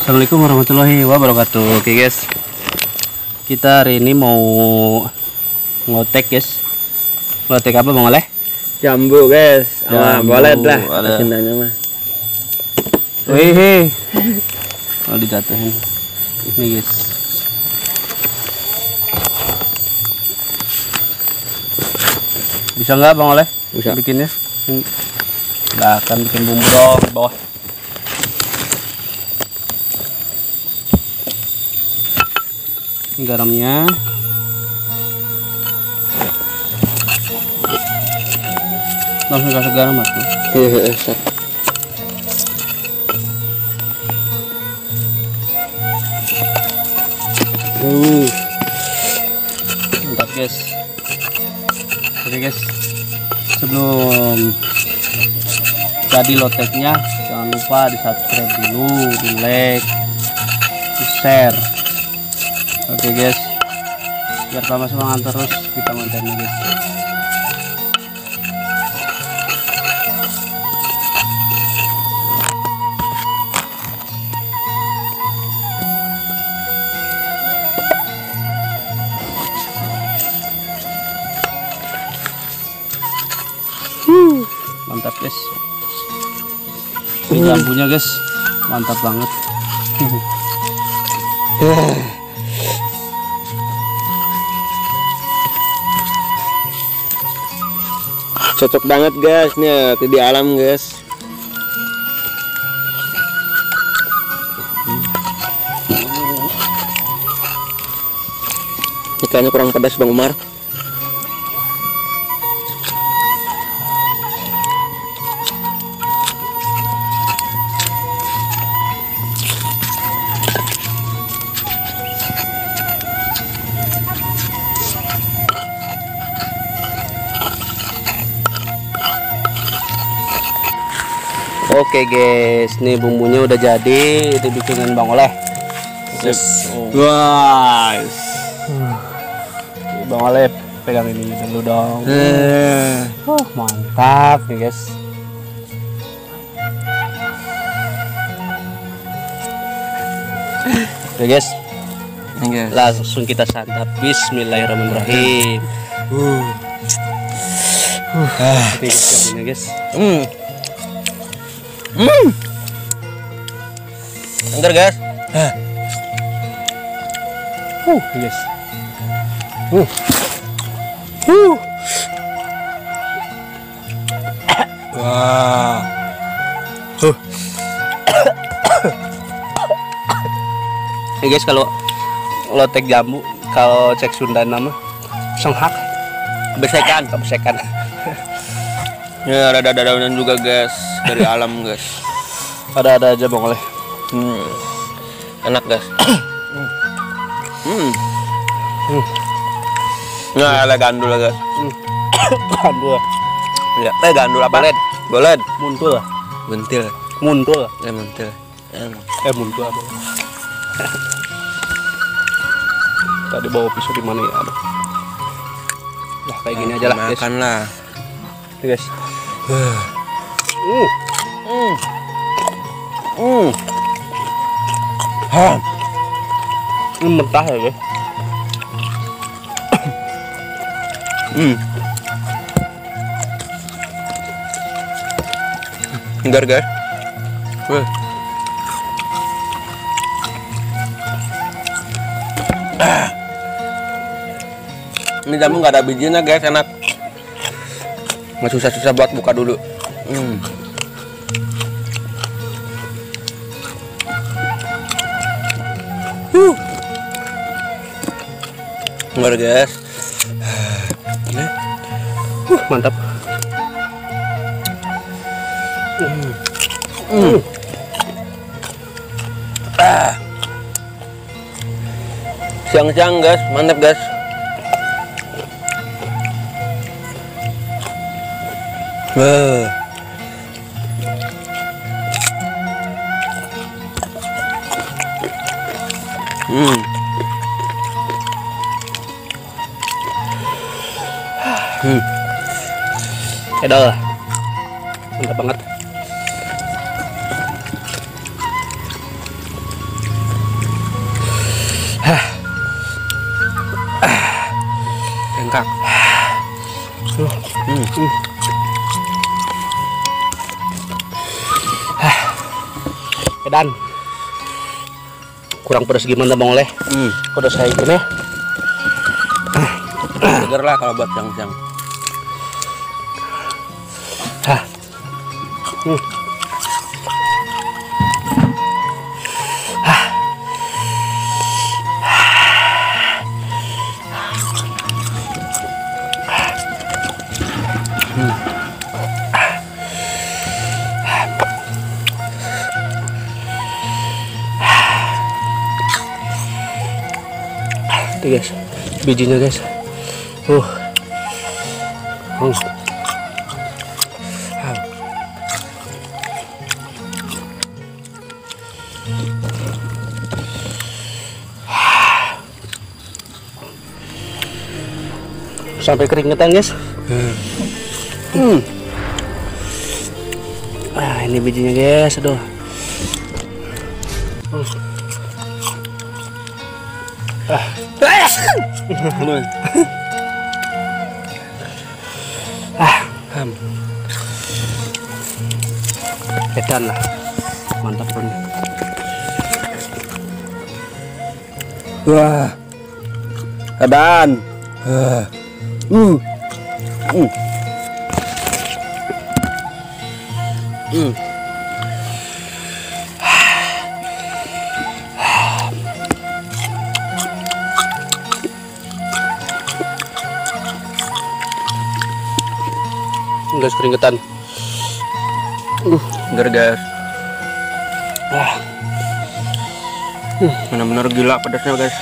Assalamualaikum warahmatullahi wabarakatuh. Oke guys, kita hari ini mau ngotek guys. Ngotek apa Bang Oleh? Jambu guys, boleh lah ada. Sindanya mah. Wih, kalau dijatuhin ini guys. Bisa nggak Bang Oleh? Bisa. Bikinnya? Nggak akan bikin bumbu dong di bawah. Ini garamnya. Langsung kasih garam mas. Iya. Mantap guys. Oke guys, sebelum jadi loteknya jangan lupa di subscribe dulu, di like, di share. Oke guys, biar sama semangat terus kita kontennya guys. Mantap guys, ini jambunya guys, mantap banget. Cocok banget guys, nih di alam guys. Ini kayaknya kurang pedas Bang Umar. Oke guys, nih bumbunya udah jadi, dibikinin Bang Oleh. Yes. Guys, Bang Oleh pegang ini dulu dong. Mantap nih guys. Oke guys, langsung kita santap. Bismillahirrahmanirrahim. Oke guys, cobain ya guys. Segar guys. Yes. Wah. Hey guys, kalau lotek jambu, kalau cek Sunda nama senghak, besekan. Ya ada daunan juga guys, dari alam guys. Ada aja Bang Oleh. Enak guys. Nah, ada gandul guys. Gandul. Ya, gandul apa? Boled. Muntul. Bentil. Muntul. Bentil. Muntul apa? Tadi bawa pisau di mana ya? Aduh. Nah, kayak gini aja lah guys. Makan lah. Nih, guys. Ini mentah ya guys. Segar guys. Ini jamu nggak ada bijinya guys, enak. Nggak susah-susah buat buka dulu. Segar guys. Mantap. Siang-siang guys, mantap guys. Edal. Mantap banget. bengkak. Edan. Kurang pedas gimana Bang Oleh? Pedas kayak gini. Seger lah kalau buat siang-siang. Tuh guys, bijinya guys. Sampai keringetan guys. Ini bijinya guys, aduh. Edan lah, mantap bro. Wah, edan. Guys, keringetan. Seger guys. Benar-benar gila pedasnya guys.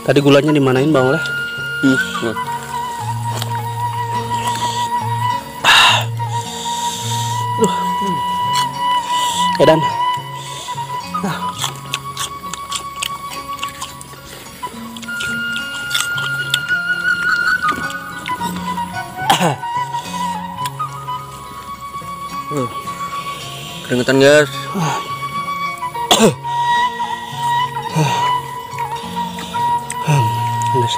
Tadi gulanya dimanain Bang Oleh? Edan. Keringetan guys. Guys.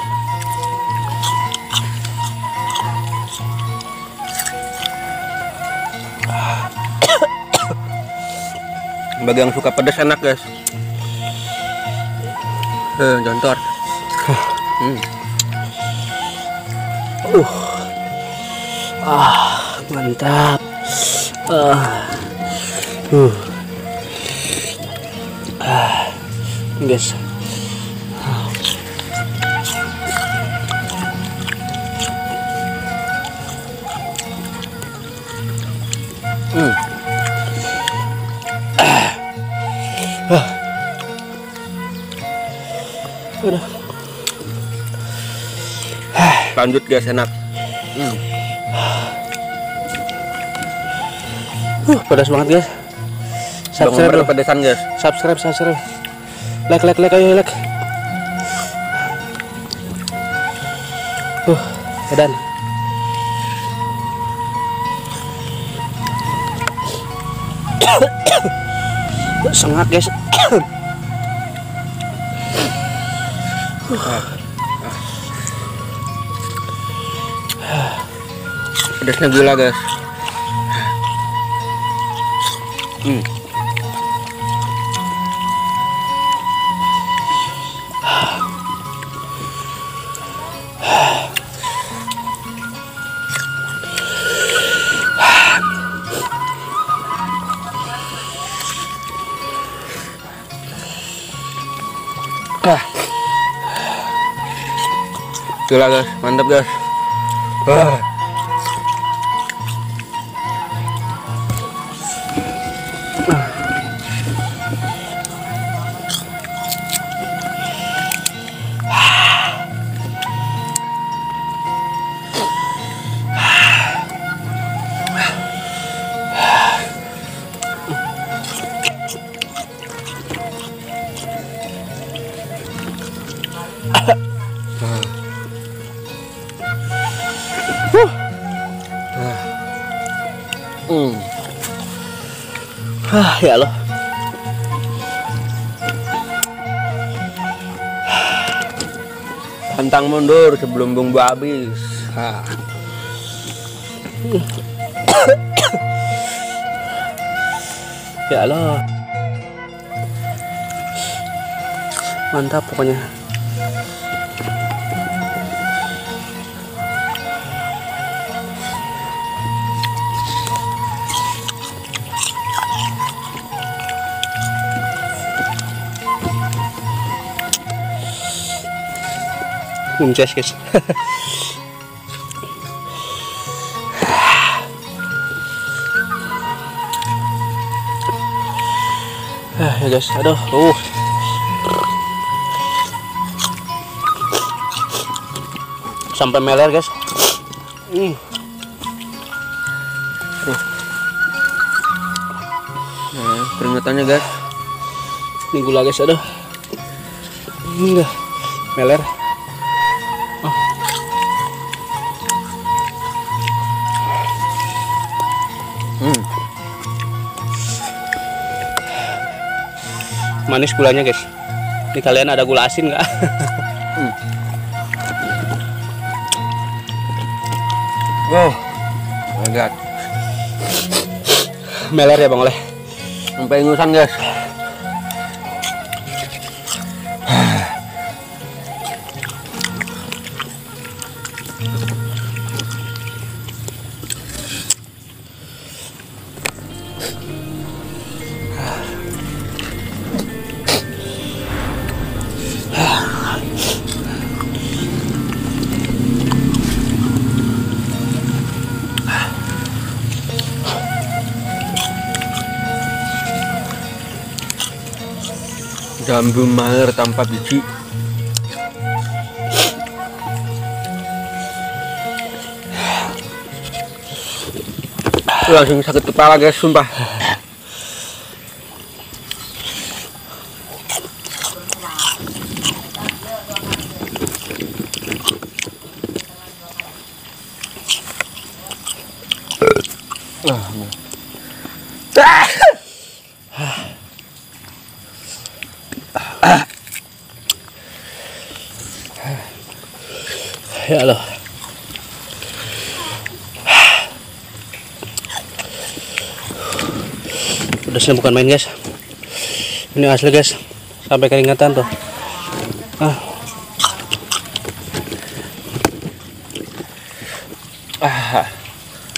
Bagi yang suka pedas enak guys. Jontor. Mantap. Guys. Udah. Lanjut guys, enak. Pedas banget guys. Subscribe dulu. Pedesan guys. Subscribe. Like ayo like. Edan. Sengat guys. Pedasnya gila guys. Gila guys, mantap guys. Ya Allah. Pantang mundur sebelum bumbu habis. Ya Allah. Mantap pokoknya. Mumces guys. Ya guys, aduh, sampai meler guys. Nah, keringetannya guys. Ini gula guys, aduh. Enggak meler. Manis gulanya guys. Ini kalian ada gula asin nggak? Oh my god. Meler ya Bang Oleh. Sampai ingusan guys. Jambu maler tanpa biji. Langsung sakit kepala guys, sumpah. Ya Allah. Pedasnya bukan main guys. Ini asli guys. Sampai keringatan tuh.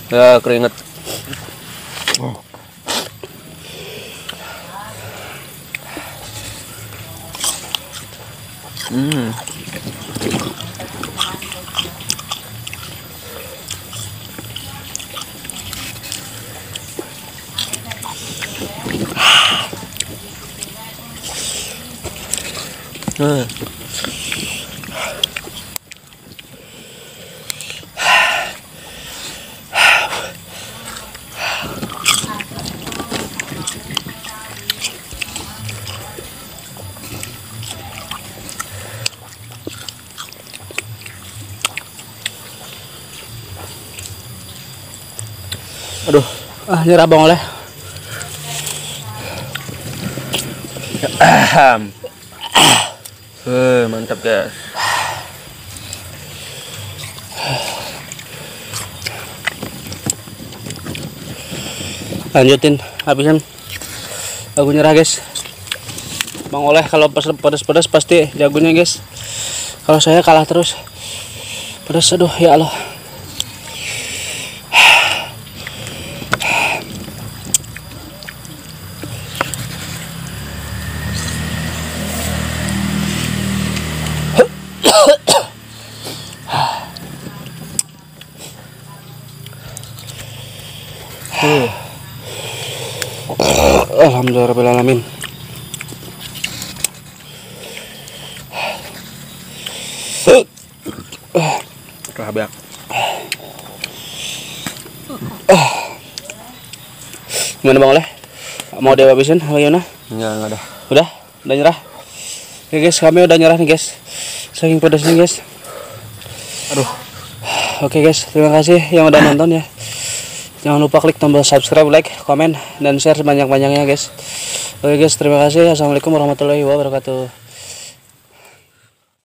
Ya keringet. Aduh, nyerah Bang Oleh. Mantap guys. Lanjutin, habisin. Aku nyerah guys. Bang Oleh kalau pedas-pedas pasti jagonya guys. Kalau saya kalah terus. Pedas, aduh ya Allah. Alhamdulillahirrahmanirrahim. Rabak. Gimana Bang Oleh? Mau dihabisin apa gimana? Enggak ada. Udah nyerah. Oke guys, kami udah nyerah nih guys. Saking pedasnya guys. Aduh. Oke guys, terima kasih yang udah nonton ya. Jangan lupa klik tombol subscribe, like, komen, dan share sebanyak-banyaknya guys. Oke guys, terima kasih. Assalamualaikum warahmatullahi wabarakatuh.